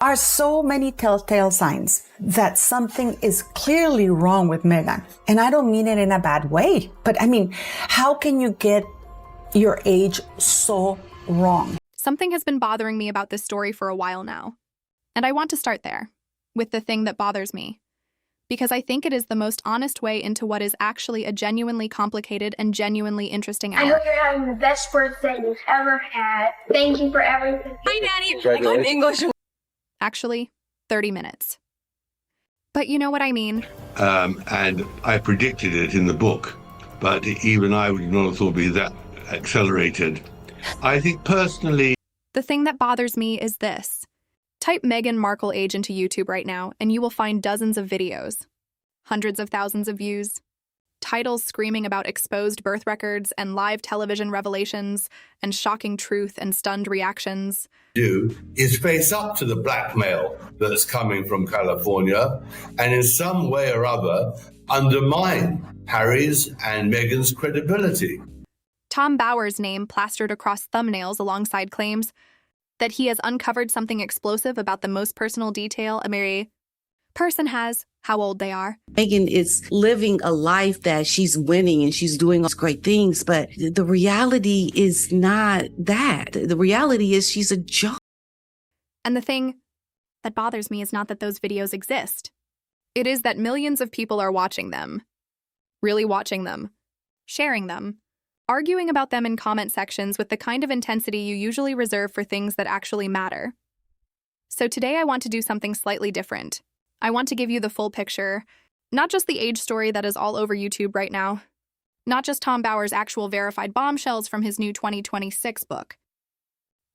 are so many telltale signs that something is clearly wrong with Meghan. And I don't mean it in a bad way, but I mean, how can you get your age so wrong? Something has been bothering me about this story for a while now. And I want to start there, with the thing that bothers me. Because I think it is the most honest way into what is actually a genuinely complicated and genuinely interesting hour. I hope you're having the best birthday you've ever had. Thank you for everything. Hi, Nanny. I'm English. Actually, 30 minutes. But you know what I mean. And I predicted it in the book, but even I would not have thought it'd be that accelerated. I think personally... The thing that bothers me is this. Type Meghan Markle age into YouTube right now, and you will find dozens of videos. Hundreds of thousands of views. Titles screaming about exposed birth records and live television revelations and shocking truth and stunned reactions. Do is face up to the blackmail that's coming from California and in some way or other undermine Harry's and Meghan's credibility. Tom Bower's name plastered across thumbnails alongside claims that he has uncovered something explosive about the most personal detail a merry person has, how old they are. Meghan is living a life that she's winning and she's doing all these great things, but the reality is not that. The reality is she's a joke. And the thing that bothers me is not that those videos exist. It is that millions of people are watching them, really watching them, sharing them, arguing about them in comment sections with the kind of intensity you usually reserve for things that actually matter. So today I want to do something slightly different. I want to give you the full picture, not just the age story that is all over YouTube right now, not just Tom Bower's actual verified bombshells from his new 2026 book,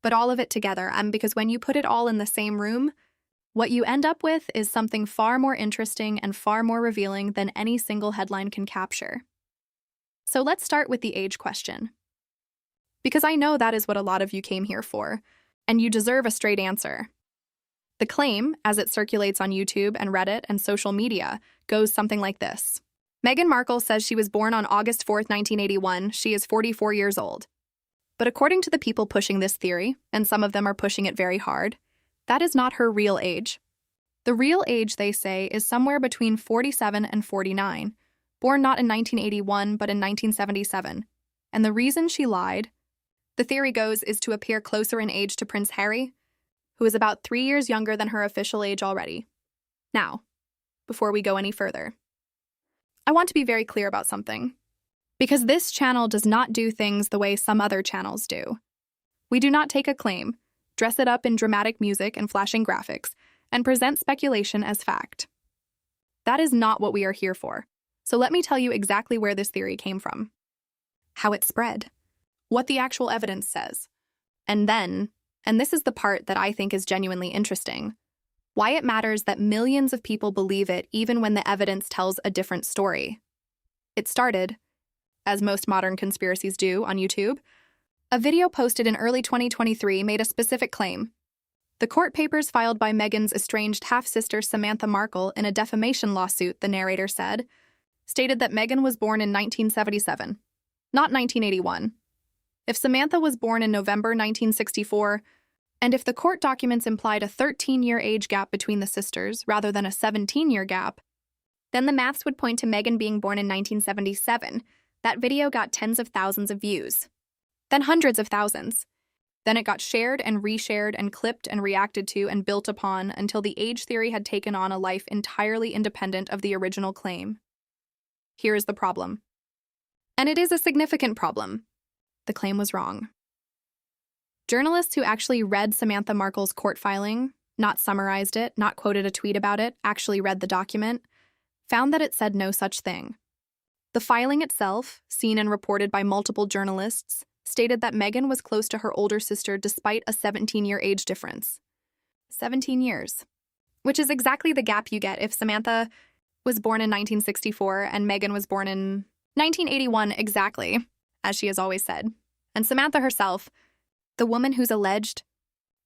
but all of it together, because when you put it all in the same room, what you end up with is something far more interesting and far more revealing than any single headline can capture. So let's start with the age question. Because I know that is what a lot of you came here for, and you deserve a straight answer. The claim, as it circulates on YouTube and Reddit and social media, goes something like this. Meghan Markle says she was born on August 4th, 1981. She is 44 years old. But according to the people pushing this theory, and some of them are pushing it very hard, that is not her real age. The real age, they say, is somewhere between 47 and 49, born not in 1981 but in 1977. And the reason she lied, the theory goes, is to appear closer in age to Prince Harry, who is about 3 years younger than her official age already. Now, before we go any further, I want to be very clear about something. Because this channel does not do things the way some other channels do. We do not take a claim, dress it up in dramatic music and flashing graphics, and present speculation as fact. That is not what we are here for. So let me tell you exactly where this theory came from, how it spread, what the actual evidence says, and then, and this is the part that I think is genuinely interesting, why it matters that millions of people believe it even when the evidence tells a different story. It started, as most modern conspiracies do on YouTube, a video posted in early 2023 made a specific claim. The court papers filed by Meghan's estranged half-sister Samantha Markle in a defamation lawsuit, the narrator said, stated that Meghan was born in 1977, not 1981. If Samantha was born in November 1964, and if the court documents implied a 13-year age gap between the sisters rather than a 17-year gap, then the maths would point to Meghan being born in 1977. That video got tens of thousands of views, then hundreds of thousands. Then it got shared and reshared and clipped and reacted to and built upon until the age theory had taken on a life entirely independent of the original claim. Here is the problem. And it is a significant problem. The claim was wrong. Journalists who actually read Samantha Markle's court filing, not summarized it, not quoted a tweet about it, actually read the document, found that it said no such thing. The filing itself, seen and reported by multiple journalists, stated that Meghan was close to her older sister despite a 17-year age difference. 17 years. Which is exactly the gap you get if Samantha was born in 1964 and Meghan was born in 1981 exactly, as she has always said. And Samantha herself, the woman whose alleged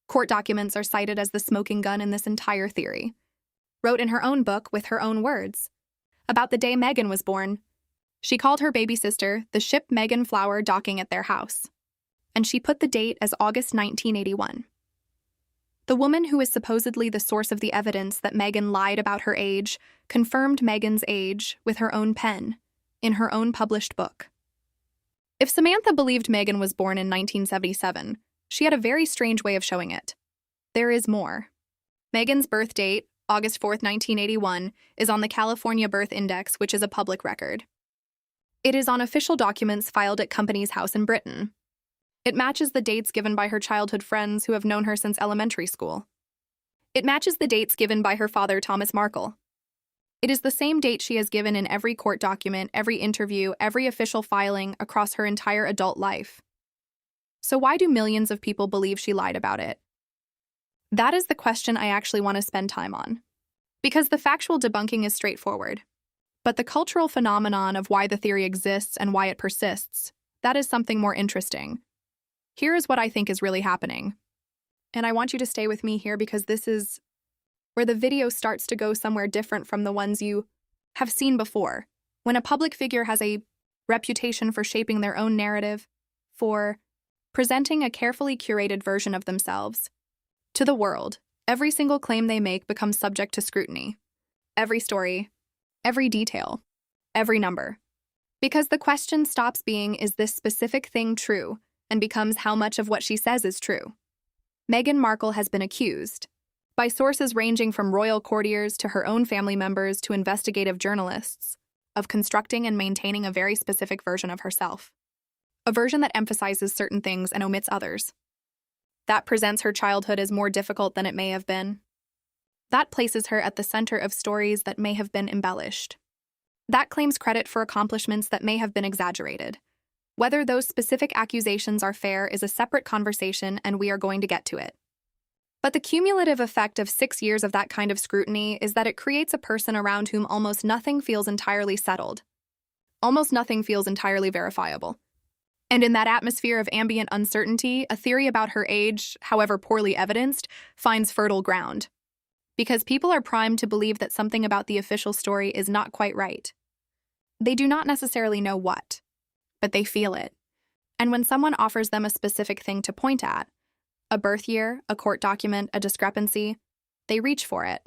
court documents are cited as the smoking gun in this entire theory, wrote in her own book with her own words about the day Meghan was born. She called her baby sister the ship Meghan Flower docking at their house, and she put the date as August 1981. The woman who is supposedly the source of the evidence that Meghan lied about her age confirmed Meghan's age with her own pen, in her own published book. If Samantha believed Meghan was born in 1977, she had a very strange way of showing it. There is more. Meghan's birth date, August 4, 1981, is on the California Birth Index, which is a public record. It is on official documents filed at Companies House in Britain. It matches the dates given by her childhood friends who have known her since elementary school. It matches the dates given by her father, Thomas Markle. It is the same date she has given in every court document, every interview, every official filing across her entire adult life. So why do millions of people believe she lied about it? That is the question I actually want to spend time on. Because the factual debunking is straightforward. But the cultural phenomenon of why the theory exists and why it persists, that is something more interesting. Here is what I think is really happening. And I want you to stay with me here because this is where the video starts to go somewhere different from the ones you have seen before. When a public figure has a reputation for shaping their own narrative, for presenting a carefully curated version of themselves to the world, every single claim they make becomes subject to scrutiny. Every story, every detail, every number. Because the question stops being, is this specific thing true, and becomes how much of what she says is true. Meghan Markle has been accused, by sources ranging from royal courtiers to her own family members to investigative journalists, of constructing and maintaining a very specific version of herself. A version that emphasizes certain things and omits others. That presents her childhood as more difficult than it may have been. That places her at the center of stories that may have been embellished. That claims credit for accomplishments that may have been exaggerated. Whether those specific accusations are fair is a separate conversation, and we are going to get to it. But the cumulative effect of 6 years of that kind of scrutiny is that it creates a person around whom almost nothing feels entirely settled. Almost nothing feels entirely verifiable. And in that atmosphere of ambient uncertainty, a theory about her age, however poorly evidenced, finds fertile ground. Because people are primed to believe that something about the official story is not quite right. They do not necessarily know what, but they feel it. And when someone offers them a specific thing to point at, a birth year, a court document, a discrepancy, they reach for it.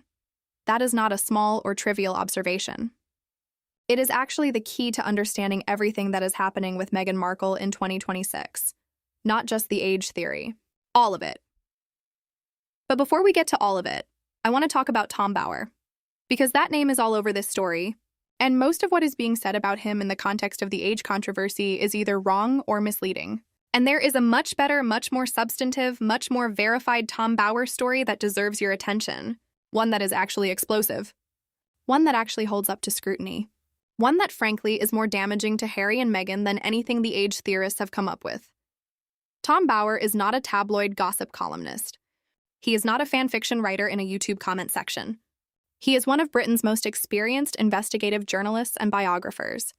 That is not a small or trivial observation. It is actually the key to understanding everything that is happening with Meghan Markle in 2026. Not just the age theory. All of it. But before we get to all of it, I want to talk about Tom Bower. Because that name is all over this story, and most of what is being said about him in the context of the age controversy is either wrong or misleading. And there is a much better, much more substantive, much more verified Tom Bower story that deserves your attention. One that is actually explosive. One that actually holds up to scrutiny. One that, frankly, is more damaging to Harry and Meghan than anything the age theorists have come up with. Tom Bower is not a tabloid gossip columnist. He is not a fan fiction writer in a YouTube comment section. He is one of Britain's most experienced investigative journalists and biographers.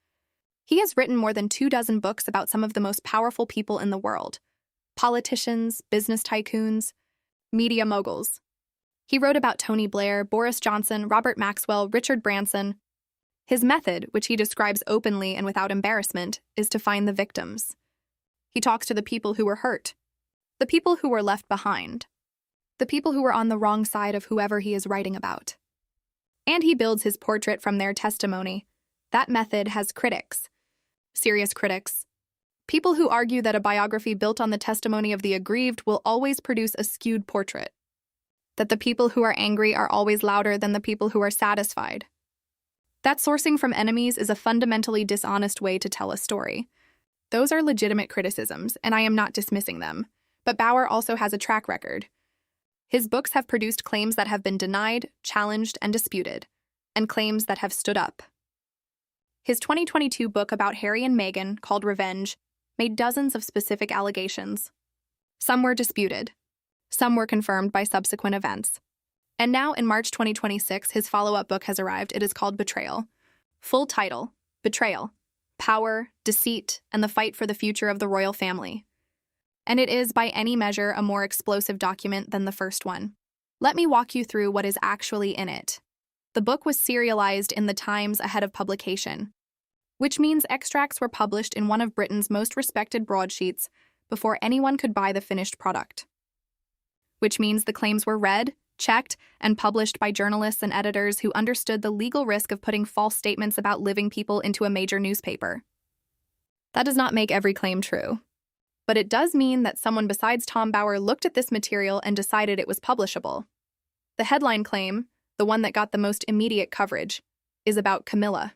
He has written more than 24 books about some of the most powerful people in the world. Politicians, business tycoons, media moguls. He wrote about Tony Blair, Boris Johnson, Robert Maxwell, Richard Branson. His method, which he describes openly and without embarrassment, is to find the victims. He talks to the people who were hurt, the people who were left behind, the people who were on the wrong side of whoever he is writing about. And he builds his portrait from their testimony. That method has critics. Serious critics. People who argue that a biography built on the testimony of the aggrieved will always produce a skewed portrait. That the people who are angry are always louder than the people who are satisfied. That sourcing from enemies is a fundamentally dishonest way to tell a story. Those are legitimate criticisms, and I am not dismissing them. But Bower also has a track record. His books have produced claims that have been denied, challenged, and disputed, and claims that have stood up. His 2022 book about Harry and Meghan, called Revenge, made dozens of specific allegations. Some were disputed. Some were confirmed by subsequent events. And now, in March 2026, his follow-up book has arrived. It is called Betrayal. Full title, Betrayal, Power, Deceit, and the Fight for the Future of the Royal Family. And it is, by any measure, a more explosive document than the first one. Let me walk you through what is actually in it. The book was serialized in the Times ahead of publication, which means extracts were published in one of Britain's most respected broadsheets before anyone could buy the finished product. which means the claims were read, checked, and published by journalists and editors who understood the legal risk of putting false statements about living people into a major newspaper. That does not make every claim true, but it does mean that someone besides Tom Bower looked at this material and decided it was publishable. The headline claim, the one that got the most immediate coverage, is about Camilla.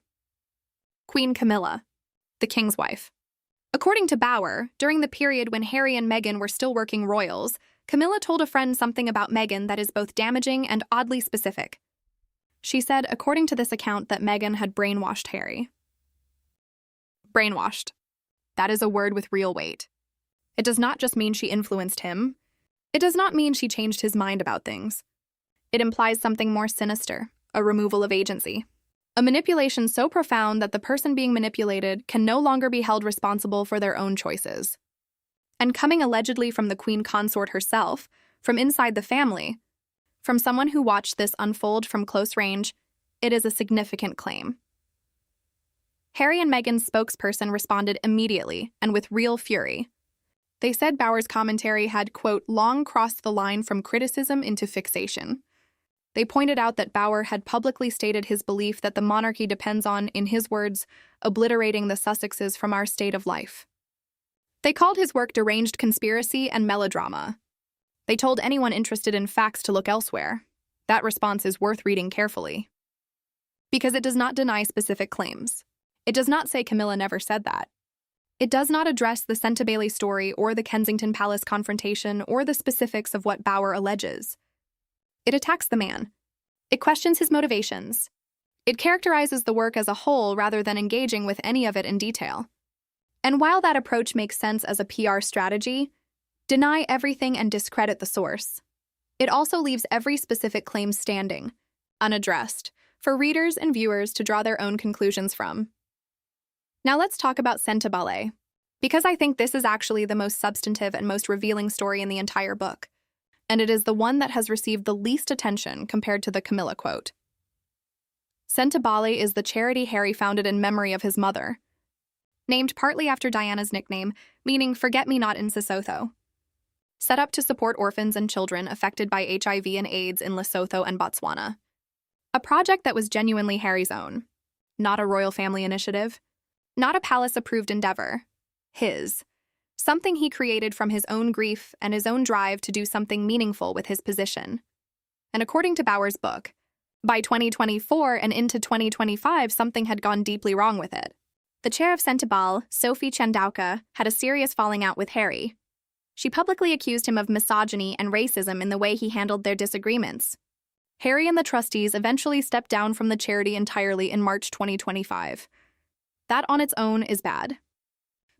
Queen Camilla, the king's wife. According to Bower, during the period when Harry and Meghan were still working royals, Camilla told a friend something about Meghan that is both damaging and oddly specific. She said, according to this account, that Meghan had brainwashed Harry. Brainwashed. That is a word with real weight. It does not just mean she influenced him. It does not mean she changed his mind about things. It implies something more sinister, a removal of agency. A manipulation so profound that the person being manipulated can no longer be held responsible for their own choices. And coming allegedly from the queen consort herself, from inside the family, from someone who watched this unfold from close range, it is a significant claim. Harry and Meghan's spokesperson responded immediately and with real fury. They said Bower's commentary had, quote, long crossed the line from criticism into fixation. They pointed out that Bower had publicly stated his belief that the monarchy depends on, in his words, obliterating the Sussexes from our state of life. They called his work deranged conspiracy and melodrama. They told anyone interested in facts to look elsewhere. That response is worth reading carefully, because it does not deny specific claims. It does not say Camilla never said that. It does not address the Sentebale story or the Kensington Palace confrontation or the specifics of what Bower alleges. It attacks the man. It questions his motivations. It characterizes the work as a whole rather than engaging with any of it in detail. And while that approach makes sense as a PR strategy, deny everything and discredit the source. It also leaves every specific claim standing, unaddressed, for readers and viewers to draw their own conclusions from. Now let's talk about Sentebale, because I think this is actually the most substantive and most revealing story in the entire book, and it is the one that has received the least attention compared to the Camilla quote. Sentebale is the charity Harry founded in memory of his mother, named partly after Diana's nickname, meaning forget-me-not in Sesotho, set up to support orphans and children affected by HIV and AIDS in Lesotho and Botswana. A project that was genuinely Harry's own, not a royal family initiative, not a palace-approved endeavor, his, something he created from his own grief and his own drive to do something meaningful with his position. And according to Bower's book, by 2024 and into 2025, something had gone deeply wrong with it. The chair of Sentebale, Sophie Chandauka, had a serious falling out with Harry. She publicly accused him of misogyny and racism in the way he handled their disagreements. Harry and the trustees eventually stepped down from the charity entirely in March 2025. That on its own is bad.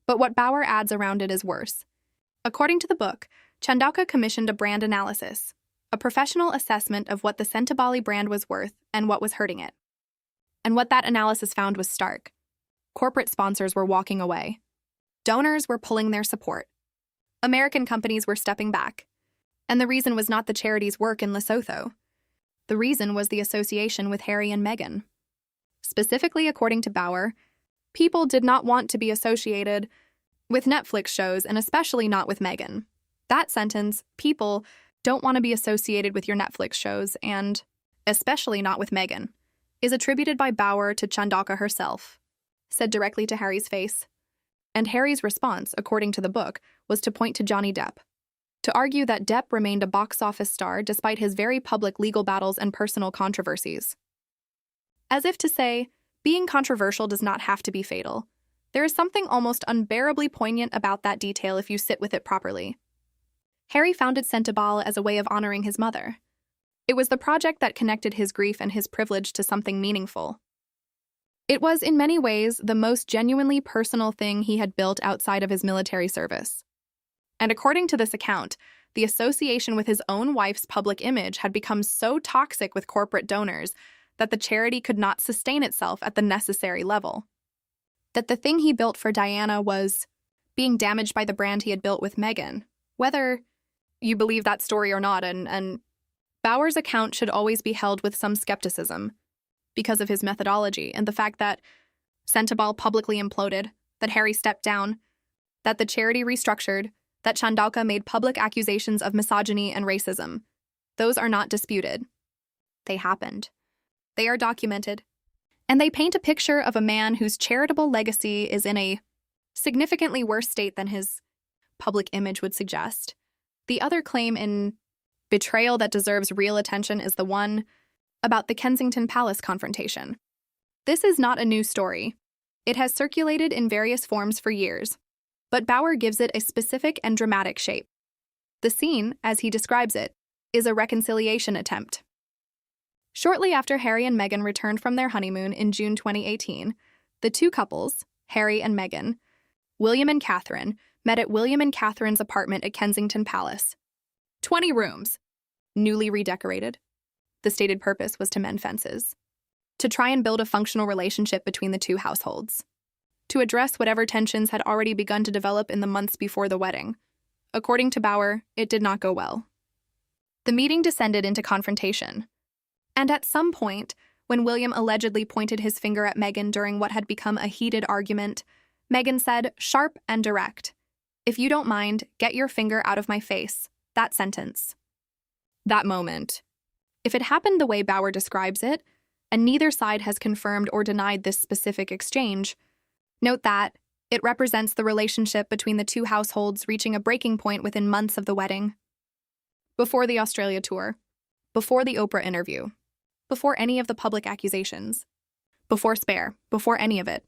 But what Bower adds around it is worse. According to the book, Chandauka commissioned a brand analysis, a professional assessment of what the Sentebale brand was worth and what was hurting it. And what that analysis found was stark. Corporate sponsors were walking away. Donors were pulling their support. American companies were stepping back. And the reason was not the charity's work in Lesotho. The reason was the association with Harry and Meghan. Specifically, according to Bower, people did not want to be associated with Netflix shows, and especially not with Meghan. That sentence, people don't want to be associated with your Netflix shows, and especially not with Meghan, is attributed by Bower to Chandauka herself, said directly to Harry's face. And Harry's response, according to the book, was to point to Johnny Depp, to argue that Depp remained a box office star despite his very public legal battles and personal controversies. As if to say, being controversial does not have to be fatal. There is something almost unbearably poignant about that detail if you sit with it properly. Harry founded Sentebale as a way of honoring his mother. It was the project that connected his grief and his privilege to something meaningful. It was, in many ways, the most genuinely personal thing he had built outside of his military service. And according to this account, the association with his own wife's public image had become so toxic with corporate donors that the charity could not sustain itself at the necessary level. That the thing he built for Diana was being damaged by the brand he had built with Meghan, whether you believe that story or not, and Bower's account should always be held with some skepticism because of his methodology and the fact that Sentebale publicly imploded, that Harry stepped down, that the charity restructured, that Chandauka made public accusations of misogyny and racism. Those are not disputed. They happened. They are documented. And they paint a picture of a man whose charitable legacy is in a significantly worse state than his public image would suggest. The other claim in betrayal that deserves real attention is the one about the Kensington Palace confrontation. This is not a new story. It has circulated in various forms for years, but Bauer gives it a specific and dramatic shape. The scene, as he describes it, is a reconciliation attempt. Shortly after Harry and Meghan returned from their honeymoon in June 2018, the two couples, Harry and Meghan, William and Catherine, met at William and Catherine's apartment at Kensington Palace. 20 rooms, newly redecorated. The stated purpose was to mend fences, to try and build a functional relationship between the two households, to address whatever tensions had already begun to develop in the months before the wedding. According to Bauer, it did not go well. The meeting descended into confrontation. And at some point, when William allegedly pointed his finger at Meghan during what had become a heated argument, Meghan said, sharp and direct, "If you don't mind, get your finger out of my face." That sentence. That moment. If it happened the way Bauer describes it, and neither side has confirmed or denied this specific exchange, note that it represents the relationship between the two households reaching a breaking point within months of the wedding. Before the Australia tour, before the Oprah interview, before any of the public accusations, before Spare, before any of it.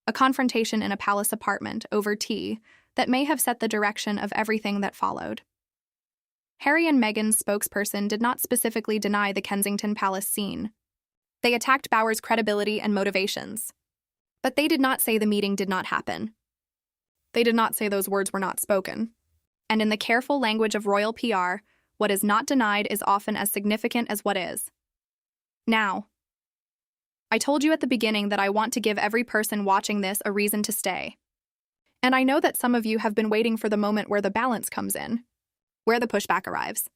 A confrontation in a palace apartment over tea that may have set the direction of everything that followed. Harry and Meghan's spokesperson did not specifically deny the Kensington Palace scene. They attacked Bauer's credibility and motivations. But they did not say the meeting did not happen. They did not say those words were not spoken. And in the careful language of royal PR, what is not denied is often as significant as what is. Now, I told you at the beginning that I want to give every person watching this a reason to stay. And I know that some of you have been waiting for the moment where the balance comes in, where the pushback arrives,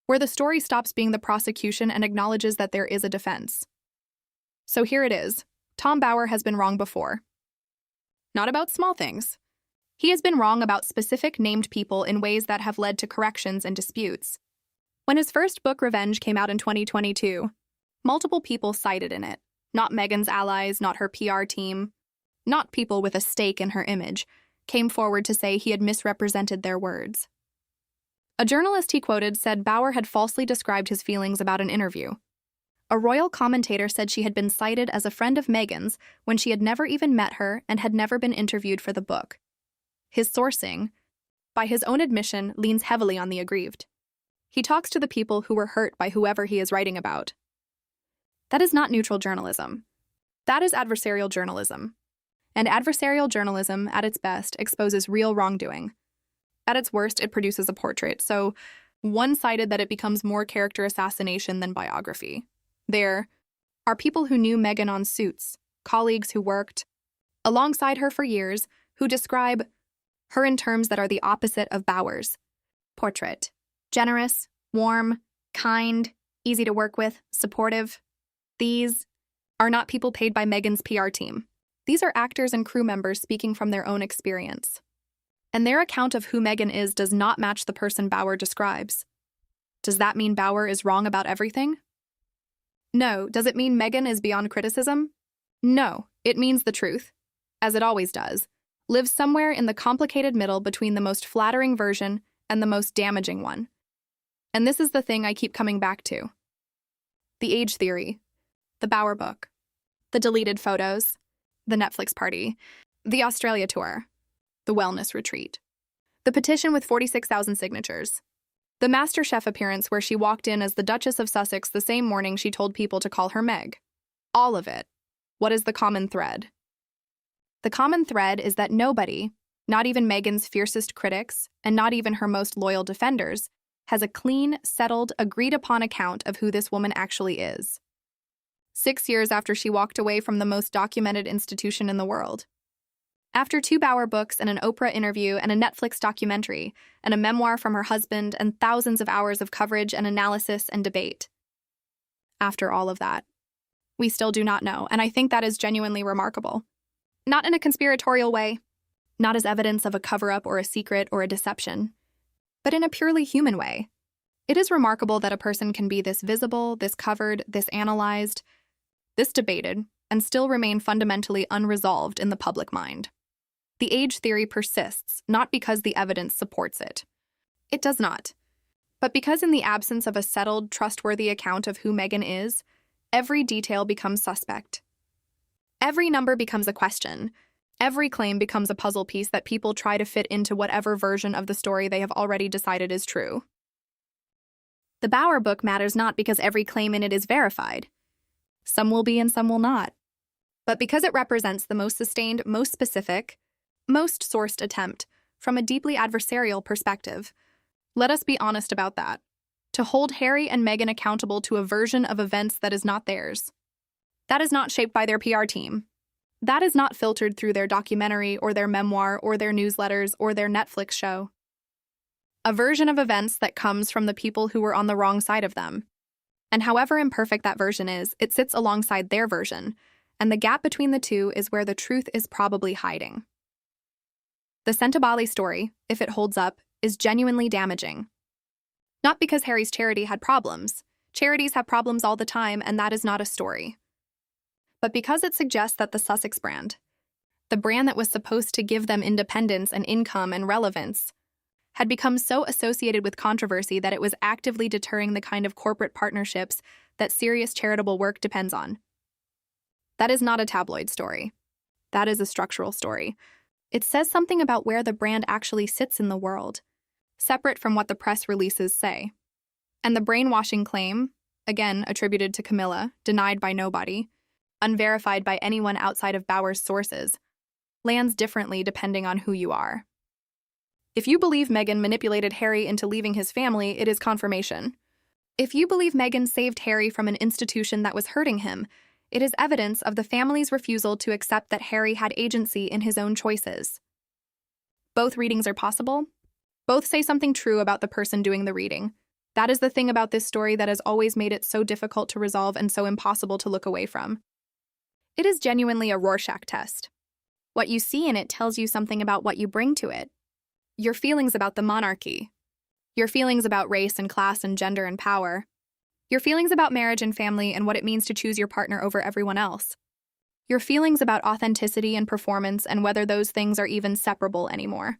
where the story stops being the prosecution and acknowledges that there is a defense. So here it is. Tom Bauer has been wrong before. Not about small things. He has been wrong about specific named people in ways that have led to corrections and disputes. When his first book, Revenge, came out in 2022, multiple people cited in it. Not Meghan's allies, not her PR team, not people with a stake in her image, came forward to say he had misrepresented their words. A journalist he quoted said Bauer had falsely described his feelings about an interview. A royal commentator said she had been cited as a friend of Meghan's when she had never even met her and had never been interviewed for the book. His sourcing, by his own admission, leans heavily on the aggrieved. He talks to the people who were hurt by whoever he is writing about. That is not neutral journalism. That is adversarial journalism. And adversarial journalism, at its best, exposes real wrongdoing. At its worst, it produces a portrait, so one-sided that it becomes more character assassination than biography. There are people who knew Meghan on Suits, colleagues who worked alongside her for years, who describe her in terms that are the opposite of Bauer's portrait. Generous, warm, kind, easy to work with, supportive. These are not people paid by Meghan's PR team. These are actors and crew members speaking from their own experience. And their account of who Meghan is does not match the person Bauer describes. Does that mean Bauer is wrong about everything? No. Does it mean Meghan is beyond criticism? No. It means the truth, as it always does, lives somewhere in the complicated middle between the most flattering version and the most damaging one. And this is the thing I keep coming back to. The age theory, the Bauer book, the deleted photos, the Netflix party, the Australia tour, the wellness retreat, the petition with 46,000 signatures, the MasterChef appearance where she walked in as the Duchess of Sussex the same morning she told people to call her Meg. All of it. What is the common thread? The common thread is that nobody, not even Meghan's fiercest critics, and not even her most loyal defenders, has a clean, settled, agreed-upon account of who this woman actually is. 6 years after she walked away from the most documented institution in the world. After 2 Bauer books and an Oprah interview and a Netflix documentary and a memoir from her husband and thousands of hours of coverage and analysis and debate. After all of that, we still do not know, and I think that is genuinely remarkable. Not in a conspiratorial way, not as evidence of a cover-up or a secret or a deception, but in a purely human way. It is remarkable that a person can be this visible, this covered, this analyzed, this debated, and still remain fundamentally unresolved in the public mind. The age theory persists, not because the evidence supports it. It does not. But because in the absence of a settled, trustworthy account of who Meghan is, every detail becomes suspect. Every number becomes a question. Every claim becomes a puzzle piece that people try to fit into whatever version of the story they have already decided is true. The Bauer book matters not because every claim in it is verified. Some will be and some will not. But because it represents the most sustained, most specific, most sourced attempt from a deeply adversarial perspective. Let us be honest about that. To hold Harry and Meghan accountable to a version of events that is not theirs. That is not shaped by their PR team. That is not filtered through their documentary or their memoir or their newsletters or their Netflix show. A version of events that comes from the people who were on the wrong side of them. And however imperfect that version is, it sits alongside their version, and the gap between the two is where the truth is probably hiding. The Sentebale story, if it holds up, is genuinely damaging. Not because Harry's charity had problems. Charities have problems all the time, and that is not a story. But because it suggests that the Sussex brand, the brand that was supposed to give them independence and income and relevance, had become so associated with controversy that it was actively deterring the kind of corporate partnerships that serious charitable work depends on. That is not a tabloid story. That is a structural story. It says something about where the brand actually sits in the world, separate from what the press releases say. And the brainwashing claim, again attributed to Camilla, denied by nobody, unverified by anyone outside of Bauer's sources, lands differently depending on who you are. If you believe Meghan manipulated Harry into leaving his family, it is confirmation. If you believe Meghan saved Harry from an institution that was hurting him, it is evidence of the family's refusal to accept that Harry had agency in his own choices. Both readings are possible. Both say something true about the person doing the reading. That is the thing about this story that has always made it so difficult to resolve and so impossible to look away from. It is genuinely a Rorschach test. What you see in it tells you something about what you bring to it. Your feelings about the monarchy. Your feelings about race and class and gender and power. Your feelings about marriage and family and what it means to choose your partner over everyone else. Your feelings about authenticity and performance and whether those things are even separable anymore.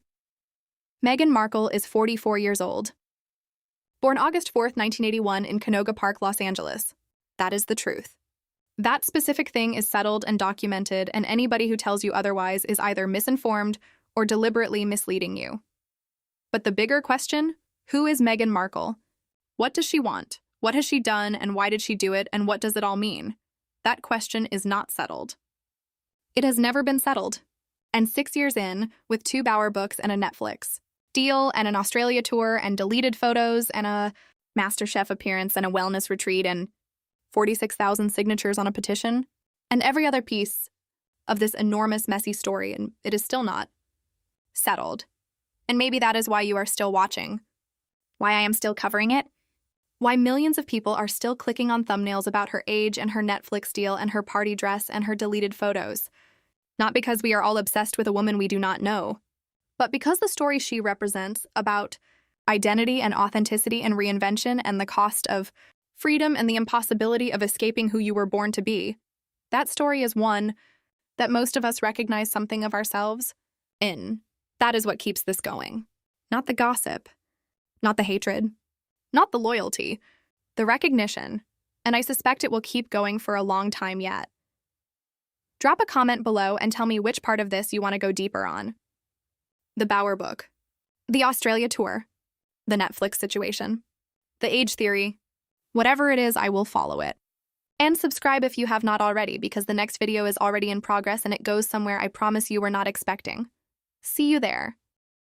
Meghan Markle is 44 years old. Born August 4th, 1981 in Canoga Park, Los Angeles. That is the truth. That specific thing is settled and documented, and anybody who tells you otherwise is either misinformed or deliberately misleading you. But the bigger question, who is Meghan Markle? What does she want? What has she done, and why did she do it, and what does it all mean? That question is not settled. It has never been settled. And 6 years in, with 2 Bauer books and a Netflix deal and an Australia tour and deleted photos and a MasterChef appearance and a wellness retreat and 46,000 signatures on a petition, and every other piece of this enormous, messy story, and it is still not settled. And maybe that is why you are still watching. Why I am still covering it. Why millions of people are still clicking on thumbnails about her age and her Netflix deal and her party dress and her deleted photos. Not because we are all obsessed with a woman we do not know, but because the story she represents about identity and authenticity and reinvention and the cost of freedom and the impossibility of escaping who you were born to be, that story is one that most of us recognize something of ourselves in. That is what keeps this going. Not the gossip, not the hatred, not the loyalty, the recognition, and I suspect it will keep going for a long time yet. Drop a comment below and tell me which part of this you want to go deeper on. The Bauer book, the Australia tour, the Netflix situation, the age theory. Whatever it is, I will follow it. And subscribe if you have not already, because the next video is already in progress and it goes somewhere I promise you were not expecting. See you there.